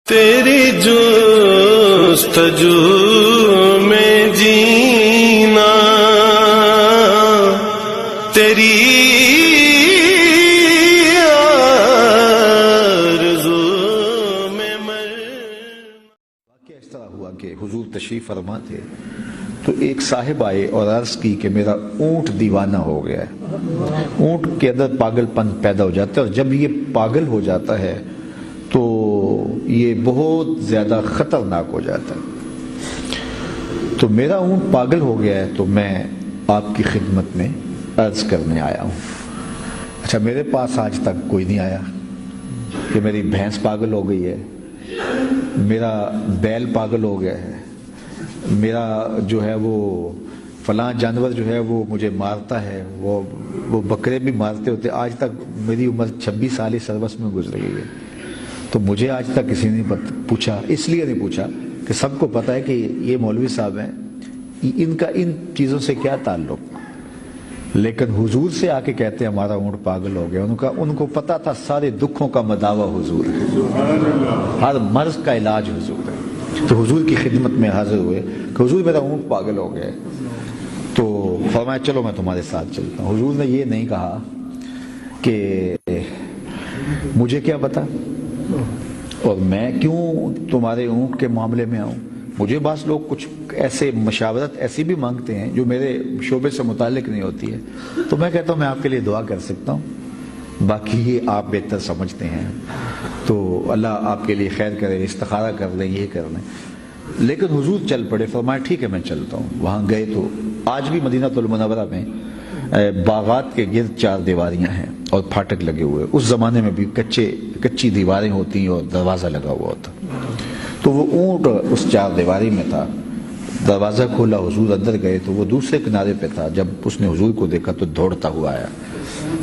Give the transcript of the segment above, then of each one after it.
تیری جستجو میں جینا، تیری آرزو میں واقعہ اس طرح ہوا کہ حضور تشریف فرما تھے تو ایک صاحب آئے اور عرض کی کہ میرا اونٹ دیوانہ ہو گیا ہے۔ اونٹ کے اندر پاگل پن پیدا ہو جاتا ہے، اور جب یہ پاگل ہو جاتا ہے تو یہ بہت زیادہ خطرناک ہو جاتا ہے۔ تو میرا اونٹ پاگل ہو گیا ہے تو میں آپ کی خدمت میں عرض کرنے آیا ہوں۔ اچھا، میرے پاس آج تک کوئی نہیں آیا کہ میری بھینس پاگل ہو گئی ہے، میرا بیل پاگل ہو گیا ہے، میرا جو ہے وہ فلاں جانور جو ہے وہ مجھے مارتا ہے، وہ بکرے بھی مارتے ہوتے۔ آج تک میری عمر 26 سال سروس میں گزر گئی ہے، تو مجھے آج تک کسی نے پوچھا۔ اس لیے نہیں پوچھا کہ سب کو پتا ہے کہ یہ مولوی صاحب ہیں، ان کا ان چیزوں سے کیا تعلق، لیکن حضور سے آ کے کہتے ہیں ہمارا اونٹ پاگل ہو گیا۔ ان کو پتا تھا سارے دکھوں کا مداوا حضور ہے، ہر مرض کا علاج حضور ہے۔ تو حضور کی خدمت میں حاضر ہوئے کہ حضور میرا اونٹ پاگل ہو گیا، تو فرمایا چلو میں تمہارے ساتھ چلتا ہوں۔ حضور نے یہ نہیں کہا کہ مجھے کیا پتا اور میں کیوں تمہارے اونٹ کے معاملے میں آؤں۔ مجھے بعض لوگ کچھ ایسے مشاورت ایسی بھی مانگتے ہیں جو میرے شعبے سے متعلق نہیں ہوتی ہے، تو میں کہتا ہوں میں آپ کے لیے دعا کر سکتا ہوں، باقی یہ آپ بہتر سمجھتے ہیں، تو اللہ آپ کے لیے خیر کرے، استخارہ کر لیں، یہ کر لیں۔ لیکن حضور چل پڑے، فرمایا ٹھیک ہے میں چلتا ہوں۔ وہاں گئے تو آج بھی مدینہ المنورہ میں باغات کے گرد 4 دیواریاں ہیں اور پھاٹک لگے ہوئے۔ اس زمانے میں بھی کچی دیواریں ہوتی ہیں اور دروازہ لگا ہوا ہوتا۔ تو وہ اونٹ اس 4 دیواری میں تھا، دروازہ کھولا، حضور اندر گئے تو وہ دوسرے کنارے پہ تھا۔ جب اس نے حضور کو دیکھا تو دوڑتا ہوا آیا۔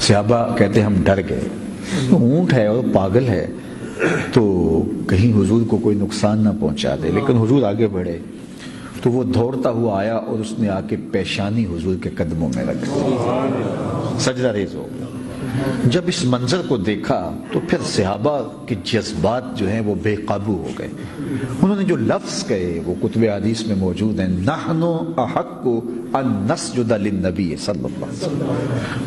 صحابہ کہتے ہم ڈر گئے، اونٹ ہے اور پاگل ہے تو کہیں حضور کو کوئی نقصان نہ پہنچا دے، لیکن حضور آگے بڑھے تو وہ دوڑتا ہوا آیا اور اس نے آ کے پیشانی حضور کے قدموں میں رکھ دی، سجدہ ریز ہو گیا۔ جب اس منظر کو دیکھا تو پھر صحابہ کے جذبات جو ہیں وہ بے قابو ہو گئے۔ انہوں نے جو لفظ کہے وہ کتب حدیث میں موجود ہیں، نحن احق ان نسجد للنبی صلی اللہ علیہ وسلم۔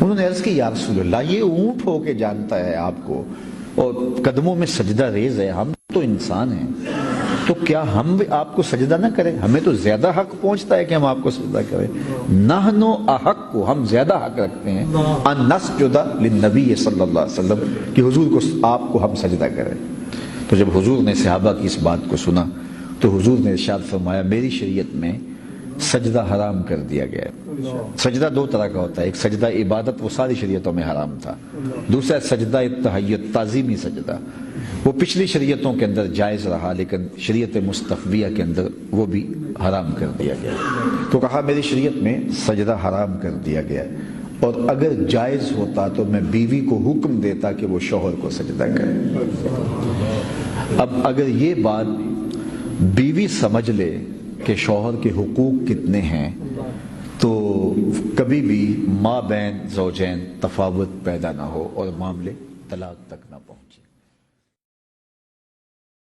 انہوں نے عرض کی یا رسول اللہ، یہ اونٹ ہو کے جانتا ہے آپ کو اور قدموں میں سجدہ ریز ہے، ہم تو انسان ہیں، تو کیا ہم آپ کو سجدہ نہ کریں؟ ہمیں تو زیادہ حق پہنچتا ہے کہ ہم آپ کو سجدہ کریں۔ نحن احق کو، ہم زیادہ حق رکھتے ہیں ان نسجد للنبی صلی اللہ علیہ وسلم کہ حضور کو آپ کو ہم سجدہ کریں۔ تو جب حضور نے صحابہ کی اس بات کو سنا تو حضور نے ارشاد فرمایا میری شریعت میں سجدہ حرام کر دیا گیا ہے۔ سجدہ 2 طرح کا ہوتا ہے، ایک سجدہ عبادت وہ ساری شریعتوں میں حرام تھا، دوسرا سجدہ تحیت تعظیمی سجدہ، وہ پچھلی شریعتوں کے اندر جائز رہا لیکن شریعت مصطفیہ کے اندر وہ بھی حرام کر دیا گیا۔ تو کہا میری شریعت میں سجدہ حرام کر دیا گیا، اور اگر جائز ہوتا تو میں بیوی کو حکم دیتا کہ وہ شوہر کو سجدہ کرے۔ اب اگر یہ بات بیوی سمجھ لے کہ شوہر کے حقوق کتنے ہیں تو کبھی بھی ماں بین زوجین تفاوت پیدا نہ ہو اور معاملے طلاق تک نہ پہنچے۔